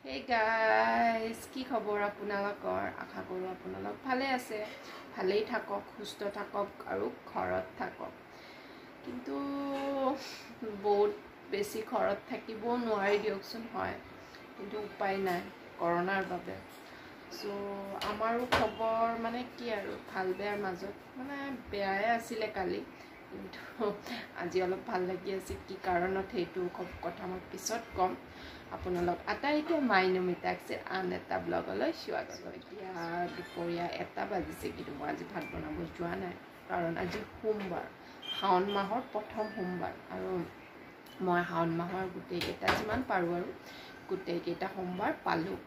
Hey guys, কি খবৰ আপোনালোকৰ? আশা কৰোঁ আপোনালোক ভালে আছে, ভালেই থাকক, সুস্থ থাকক আৰু ঘৰত থাকক। কিন্তু বহুত বেছি ঘৰত থাকিব নোৱাৰি দিয়কচোন, হয়, কিন্তু উপায় নাই কৰোনাৰ বাবে। সো আমাৰো খবৰ মানে কি আৰু ভাল বেয়াৰ মাজত, মানে বেয়াই আছিলে কালি, কিন্তু আজি অলপ ভাল লাগি আছে। কি কাৰণত সেইটো কথা মই পিছত ক'ম আপোনালোক। আটাইকে মাই নমিতাকছে আন এটা ব্লগলৈ স্বাগতম। এতিয়া দুপৰীয়া 1টা বাজিছে, কিন্তু মই আজি ভাত বনাব যোৱা নাই, কাৰণ আজি সোমবাৰ, শাওণ মাহৰ প্ৰথম সোমবাৰ, আৰু মই শাওণ মাহৰ গোটেইকেইটা যিমান পাৰোঁ আৰু গোটেইকেইটা সোমবাৰ পালোঁ।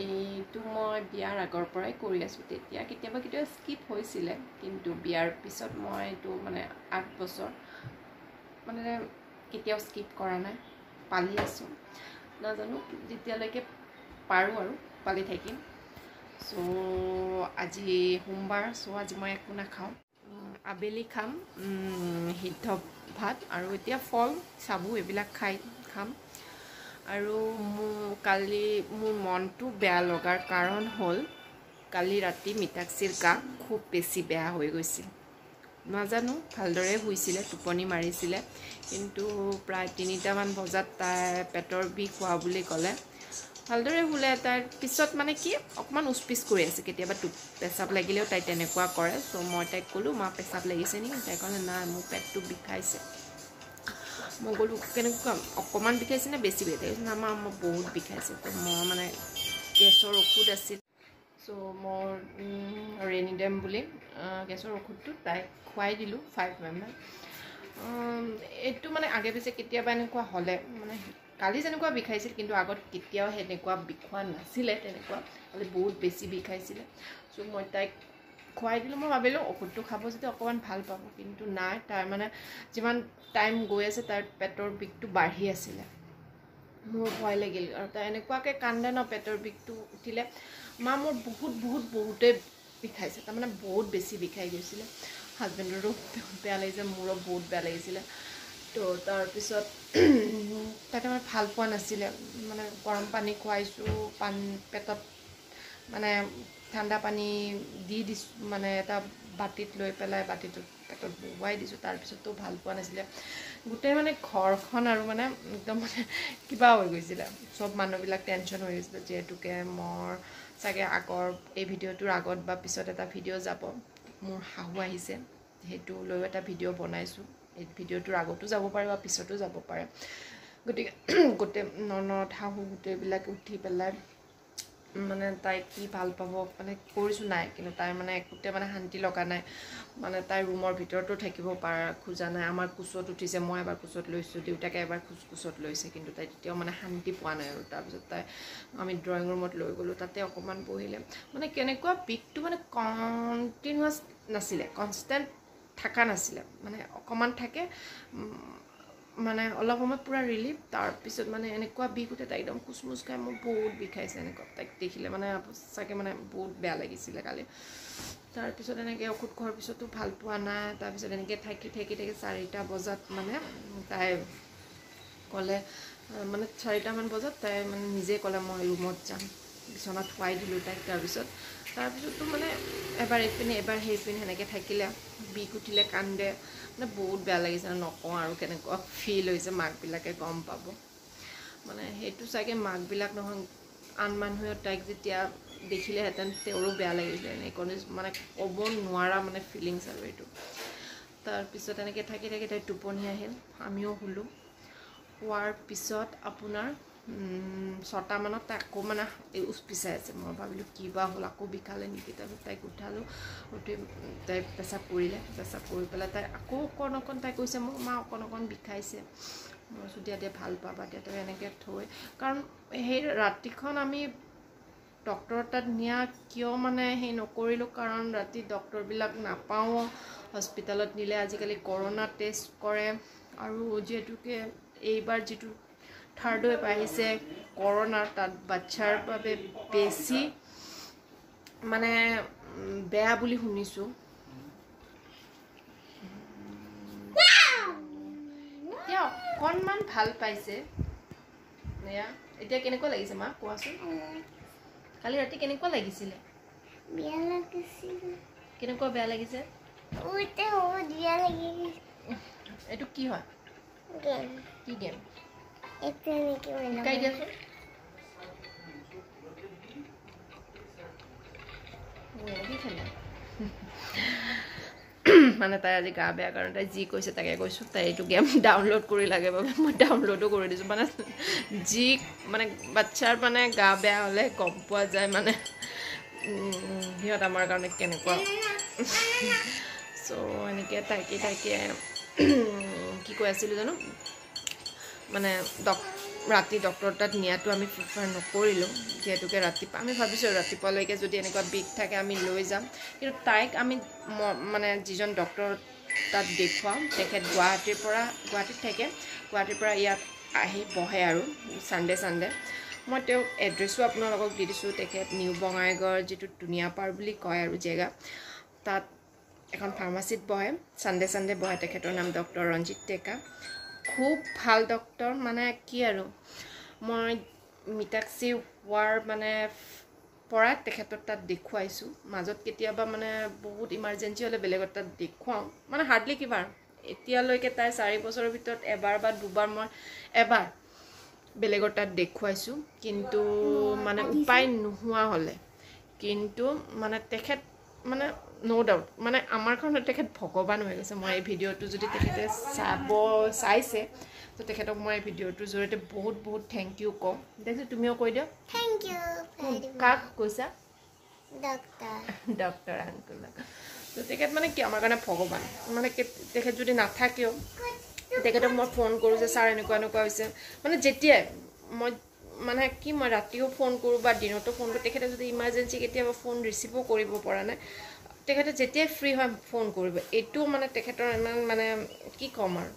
এইটো মই বিয়াৰ আগৰ পৰাই কৰি আছোঁ। তেতিয়া কেতিয়াবা স্কিপ হৈছিলে, কিন্তু বিয়াৰ পিছত মই এইটো মানে 8 বছৰ মানে কেতিয়াও স্কিপ কৰা নাই, পালি আছোঁ। নাজানো যেতিয়ালৈকে পাৰোঁ আৰু পালি থাকিম। চ' আজি সোমবাৰ, চ' আজি মই একো নাখাওঁ। আবেলি খাম সিদ্ধ ভাত, আৰু এতিয়া ফল চাবু এইবিলাক খাম। আৰু কালি মোৰ মনটো বেয়া লগাৰ কাৰণ হ'ল, কালি ৰাতি মিতাক্ষীৰ গা খুব বেছি বেয়া হৈ গৈছিল। নাজানো, ভালদৰে শুইছিলে, টোপনি মাৰিছিলে, কিন্তু প্ৰায় 3টামান বজাত তাই পেটৰ বিষ হোৱা বুলি ক'লে। ভালদৰে শুলে, তাৰ পিছত মানে কি অকণমান উচপিচ কৰি আছে, কেতিয়াবা পেচাব লাগিলেও তাই তেনেকুৱা কৰে। চ' মই তাইক ক'লোঁ, মা পেচাব লাগিছে নেকি? তাই ক'লে নাই, মোৰ পেটটো বিষাইছে। মই ক'লোঁ কেনেকুৱা, অকণমান বিষাইছে নে বেছি বিষাইছে? না মা, মোৰ বহুত বিষাইছে। তো মই মানে গেছৰ ঔষধ আছিল, চ' মোৰ ৰেনিডেম বুলি গেছৰ ঔষধটো তাইক খুৱাই দিলোঁ 5 ml। এইটো মানে আগে পিছে কেতিয়াবা এনেকুৱা হ'লে, মানে কালি যেনেকুৱা বিষাইছিল, কিন্তু আগত কেতিয়াও সেনেকুৱা বিষোৱা নাছিলে, তেনেকুৱা খালি বহুত বেছি বিষাইছিলে। চ' মই তাইক খুৱাই দিলোঁ। মই ভাবিলোঁ ঔষধটো খাব যদি অকণমান ভাল পাব, কিন্তু নাই, তাই মানে যিমান টাইম গৈ আছে তাইৰ পেটৰ বিষটো বাঢ়ি আছিলে। মোৰ ভয় লাগিল, আৰু তাই এনেকুৱাকৈ কান্দে ন, পেটৰ বিষটো উঠিলে, মা মোৰ বহুতেই বিষাইছে, তাৰমানে বহুত বেছি বিষাই গৈছিলে। হাজবেণ্ডৰো বেয়া লাগিছে, মোৰো বহুত বেয়া লাগিছিলে। তো তাৰপিছত তাই তাৰমানে ভাল পোৱা নাছিলে, মানে গৰম পানী খুৱাইছোঁ, পেটত মানে ঠাণ্ডা পানী দি দিছোঁ, মানে এটা বাতিত লৈ পেলাই বাতিটোত পেটত বহুৱাই দিছোঁ। তাৰপিছতো ভাল পোৱা নাছিলে। গোটেই মানে ঘৰখন আৰু মানে একদম মানে কিবা হৈ গৈছিলে, চব মানুহবিলাক টেনশ্যন হৈ গৈছিলে। যিহেতুকে মোৰ চাগে আগৰ এই ভিডিঅ'টোৰ আগত বা পিছত এটা ভিডিঅ' যাব, মোৰ শাহু আহিছে, সেইটো লৈও এটা ভিডিঅ' বনাইছোঁ। এই ভিডিঅ'টোৰ আগতো যাব পাৰে বা পিছতো যাব পাৰে। গতিকে গোটেই ননদ শাহু গোটেইবিলাক উঠি পেলাই মানে তাইক কি ভাল পাব মানে কৰিছোঁ, নাই, কিন্তু তাই মানে একোতে মানে শান্তি লগা নাই। মানে তাই ৰুমৰ ভিতৰতো থাকিব খোজা নাই। আমাৰ কোচত উঠিছে, মই এবাৰ কোচত লৈছোঁ, দেউতাকে এবাৰ কোচত লৈছে, কিন্তু তাই তেতিয়াও মানে শান্তি পোৱা নাই। আৰু তাৰপিছত আমি ড্ৰয়িং ৰুমত লৈ গ'লোঁ, তাতে অকণমান বহিলে। মানে কেনেকুৱা বিষটো মানে কণ্টিনিউৱাছ নাছিলে, কনষ্টেণ্ট থকা নাছিলে, মানে অকণমান থাকে, মানে অলপ সময় পূৰা ৰিলিফ, তাৰপিছত মানে এনেকুৱা বিষ উঠে, তাই একদম কুচমুচ খাই, মোৰ বহুত বিষাইছে। এনেকুৱা তাইক দেখিলে মানে চাগে মানে বহুত বেয়া লাগিছিলে কালি। তাৰপিছত এনেকৈ ঔষধ খোৱাৰ পিছতো ভাল পোৱা নাই। তাৰপিছত এনেকৈ থাকি 4টা বজাত মানে তাই ক'লে, মানে 4টামান বজাত তাই মানে নিজে ক'লে মই ৰুমত যাম, বিচনাত শুৱাই দিলোঁ তাইক। তাৰপিছতো মানে এবাৰ এইপিনে এবাৰ সেইপিনে সেনেকৈ থাকিলে, বিষ উঠিলে, কান্দে, মানে বহুত বেয়া লাগিছে। নকওঁ আৰু কেনেকুৱা ফিল হৈছে, মাকবিলাকে গম পাব। মানে সেইটো চাগে মাকবিলাক নহয়, আন মানুহেও তাইক যেতিয়া দেখিলেহেঁতেন তেওঁৰো বেয়া লাগিছিলে। এনেকুৱা মানে ক'ব নোৱাৰা মানে ফিলিংছ আৰু এইটো। তাৰপিছত এনেকৈ থাকি তাই টোপনি আহিল, আমিও শুলোঁ। শোৱাৰ পিছত আপোনাৰ 6টামানত তাই আকৌ মানে উচপিচাই আছে। মই ভাবিলোঁ কি বা হ'ল, আকৌ বিষালে নেকি। তাৰপিছত তাইক উঠালোঁ, উঠি তাই পেচাব কৰিলে, পেচাব কৰি পেলাই তাই আকৌ অকণ তাই কৈছে, মোক মা অকণ বিষাইছে। মই কৈছোঁ দিয়া ভাল পাবা দিয়া। তাই এনেকৈ থৈ, কাৰণ সেই ৰাতিখন আমি ডক্টৰৰ তাত নিয়া কিয় মানে সেই নকৰিলোঁ, কাৰণ ৰাতি ডক্টৰবিলাক নাপাওঁ। হস্পিটেলত নিলে আজিকালি কৰোণা টেষ্ট কৰে, আৰু যিহেতুকে এইবাৰ যিটো 3rd ৱেভ আহিছে কৰোণাৰ, তাত বাচ্ছাৰ বাবে বেছি মানে বেয়া বুলি শুনিছোঁ। এতিয়া অকণমান ভাল পাইছে, এতিয়া কেনেকুৱা লাগিছে মা কোৱাচোন কালি ৰাতি কেনেকুৱা লাগিছিলে বেয়া লাগিছিল কেনেকুৱা বেয়া লাগিছে উইতে বহুত বেয়া লাগিছিল এইটো কি হয় গেম কি গেম এটা নেকি শিকাই দিয়াচোন কি খেলে মানে তাই আজি গা বেয়া কাৰণে তাই যি কৈছে তাকে কৈছোঁ তাই এইটো গেম ডাউনলোড কৰি লাগে বাবে মই ডাউনলোডো কৰি দিছোঁ মানে যি মানে বাচ্ছাৰ মানে গা বেয়া হ'লে গম পোৱা যায় মানে সিহঁত আমাৰ কাৰণে কেনেকুৱা চ' এনেকৈ তাইকে কি কৈ আছিলোঁ জানো মানে ৰাতি ডক্টৰ তাত নিয়াটো আমি প্ৰিফাৰ নকৰিলোঁ যিহেতুকে ৰাতিপুৱা আমি ভাবিছোঁ ৰাতিপুৱালৈকে যদি এনেকুৱা বিষ থাকে আমি লৈ যাম কিন্তু তাইক আমি মানে যিজন ডক্টৰ তাত দেখুৱাওঁ তেখেত গুৱাহাটীত থাকে গুৱাহাটীৰ পৰা ইয়াত আহি বহে আৰু চানডে মই তেওঁক এড্ৰেছো আপোনালোকক দি দিছোঁ তেখেত নিউ বঙাইগাঁৱৰ যিটো ধুনীয়াপাৰ বুলি কয় আৰু জেগা তাত এখন ফাৰ্মাচীত বহে চানডে বহে তেখেতৰ নাম ডক্টৰ ৰঞ্জিত ডেকা খুব ভাল ডক্টৰ মানে কি আৰু মই মিতাক্ষী হোৱাৰ মানে পৰা তেখেতৰ তাত দেখুৱাইছোঁ মাজত কেতিয়াবা মানে বহুত ইমাৰ্জেঞ্চি হ'লে বেলেগৰ তাত দেখুৱাওঁ মানে হাৰ্ডলি কিবা এতিয়ালৈকে তাই 4 বছৰৰ ভিতৰত এবাৰ বা দুবাৰ মই এবাৰ বেলেগৰ তাত দেখুৱাইছোঁ কিন্তু মানে উপায় নোহোৱা হ'লে কিন্তু মানে তেখেত মানে নো ডাউট মানে আমাৰ কাৰণে তেখেত ভগৱান হৈ গৈছে মই এই ভিডিঅ'টো যদি তেখেতে চাইছে তো তেখেতক মই এই ভিডিঅ'টোৰ জৰিয়তে বহুত থেংক ইউ কওঁ দেখিছোঁ তুমিও কৈ দিয়ক থেংক ইউ কাক কৈছা ডক্টৰ আংকুলক তো তেখেত মানে কি আমাৰ কাৰণে ভগৱান মানে তেখেত যদি নাথাকেও তেখেতক মই ফোন কৰোঁ যে ছাৰ এনেকুৱা হৈছে মানে যেতিয়াই মই মানে কি মই ৰাতিও ফোন কৰোঁ বা দিনতো ফোন কৰোঁ তেখেতে যদি ইমাৰ্জেঞ্চি কেতিয়াবা ফোন ৰিচিভো কৰিব পৰা নাই তেখেতে যেতিয়াই ফ্ৰী হয় ফোন কৰিব এইটো মানে তেখেতৰ ইমান মানে কি ক'ম আৰু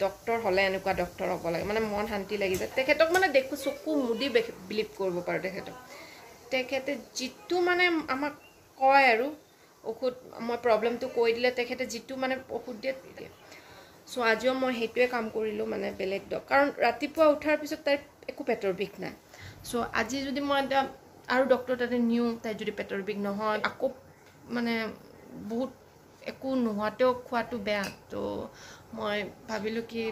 ডক্টৰ হ'লে এনেকুৱা ডক্টৰ হ'ব লাগে মানে মন শান্তি লাগি যায় তেখেতক মানে দেখোঁ চকু মুদি বিলিভ কৰিব পাৰোঁ তেখেতে যিটো মানে আমাক কয় আৰু ঔষধ মই প্ৰব্লেমটো কৈ দিলে তেখেতে যিটো মানে ঔষধ দিয়ে চ' আজিও মই সেইটোৱে কাম কৰিলোঁ মানে বেলেগ কাৰণ ৰাতিপুৱা উঠাৰ পিছত তাইৰ একো পেটৰ বিষ নাই চ' আজি যদি মই এতিয়া আৰু ডক্টৰ তাতে নিওঁ তাই যদি পেটৰ বিষ নহয় আকৌ মানে বহুত একো নোহোৱাতেও খোৱাটো বেয়া তো মই ভাবিলোঁ কি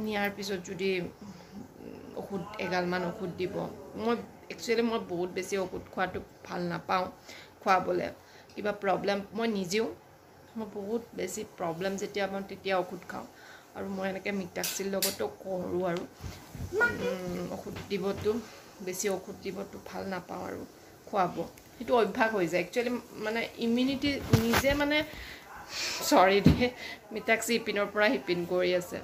নিয়াৰ পিছত যদি ঔষধ এগালমান ঔষধ দিব মই একচুৱেলি মই বহুত বেছি ঔষধ খোৱাটো ভাল নাপাওঁ খুৱাবলৈ কিবা প্ৰব্লেম মই নিজেও মই বহুত বেছি প্ৰব্লেম যেতিয়া মই তেতিয়া ঔষধ খাওঁ আৰু মই এনেকৈ মিতাক্ষীৰ লগতো কৰোঁ আৰু ঔষধ দিবতো বেছি ঔষধ দিবতো ভাল নাপাওঁ আৰু খুৱাব সেইটো অভ্যাস হৈ যায় একচুৱেলি মানে ইমিউনিটি নিজে মানে চৰি দে মিতাক্ষী ইপিনৰ পৰা সিপিন কৰি আছে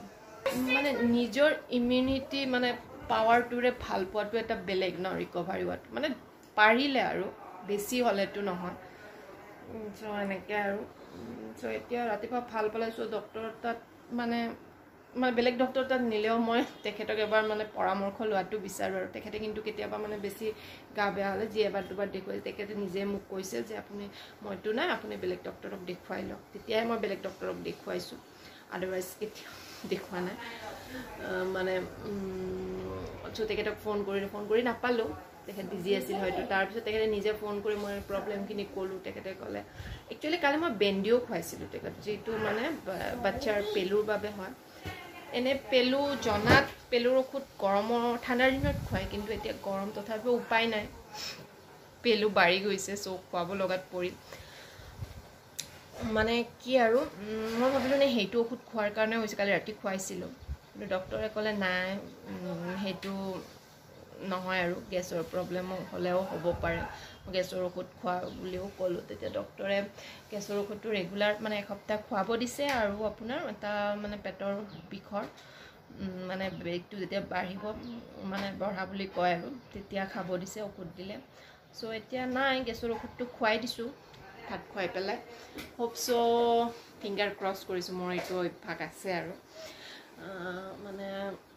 মানে নিজৰ ইমিউনিটি মানে পাৱাৰটোৰে ভাল পোৱাটো এটা বেলেগ ন ৰিকভাৰী হোৱাটো মানে পাৰিলে আৰু বেছি হ'লেতো নহয় চ' এনেকৈ আৰু চ' এতিয়া ৰাতিপুৱা ভাল পালে চ' ডক্টৰৰ তাত মানে বেলেগ ডক্টৰ তাত নিলেও মই তেখেতক এবাৰ মানে পৰামৰ্শ লোৱাটো বিচাৰোঁ আৰু তেখেতে কিন্তু কেতিয়াবা মানে বেছি গা বেয়া হ'লে যি এবাৰ দুবাৰ দেখুৱাইছে তেখেতে নিজে মোক কৈছে যে মইতো নাই আপুনি বেলেগ ডক্টৰক দেখুৱাই লওক তেতিয়াই মই বেলেগ ডক্টৰক দেখুৱাইছোঁ আদাৰৱাইজ কেতিয়াও দেখুওৱা নাই মানে চ' তেখেতক ফোন কৰি নাপালোঁ তেখেত বিজি আছিল হয়তো তাৰপিছত তেখেতে নিজে ফোন কৰি মই প্ৰব্লেমখিনি ক'লোঁ তেখেতে ক'লে একচুৱেলি কালি মই বেণ্ডিও খুৱাইছিলোঁ তেখেত যিটো মানে বাচ্ছাৰ পেলুৰ বাবে হয় এনে পেলু জনাত পেলুৰ ঔষধ ঠাণ্ডাৰ দিনত খুৱায় কিন্তু এতিয়া গৰম তথাপিও উপায় নাই পেলু বাঢ়ি গৈছে চ' খুৱাব লগাত পৰি মানে কি আৰু মই ভাবিলোঁ নে সেইটো ঔষধ খোৱাৰ কাৰণে হৈছে কালি ৰাতি খুৱাইছিলোঁ কিন্তু ডক্টৰে ক'লে নাই সেইটো নহয় আৰু গেছৰ প্ৰব্লেম হ'লেও হ'ব পাৰে গেছৰ ঔষধ খোৱা বুলিও ক'লোঁ তেতিয়া ডক্টৰে গেছৰ ঔষধটো ৰেগুলাৰ মানে এসপ্তাহ খুৱাব দিছে আৰু আপোনাৰ এটা মানে পেটৰ বিষৰ মানে বেগটো যেতিয়া বাঢ়িব মানে বঢ়া বুলি কয় আৰু তেতিয়া খাব দিছে ঔষধ দিলে চ' এতিয়া নাই গেছৰ ঔষধটো খুৱাই দিছোঁ ভাত খুৱাই পেলাই হোপ চ' ফিংগাৰ ক্ৰছ কৰিছোঁ মোৰ এইটো অভ্যাস আছে আৰু মানে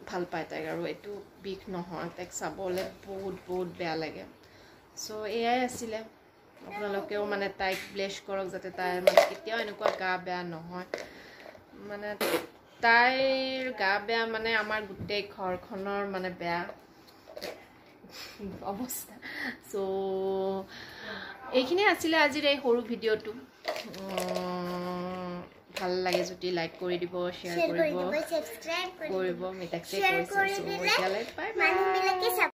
ভাল পায় তাইক আৰু এইটো বিষ নহয় তাইক চাবলৈ বহুত বেয়া লাগে চ' এয়াই আছিলে আপোনালোকেও মানে তাইক ব্লেছ কৰক যাতে তাইৰ মানে কেতিয়াও এনেকুৱা গা বেয়া নহয় মানে তাইৰ গা বেয়া মানে আমাৰ গোটেই ঘৰখনৰ মানে বেয়া অৱস্থা সো এইখিনি আছিলে আজিৰ এই সৰু ভিডিঅ'টো ভাল লাগে যদি লাইক কৰি দিব শ্বেয়াৰ কৰিব সাবস্ক্ৰাইব কৰিব মিতাক্ষী কৈছে সো এতিয়ালৈ বাই বাই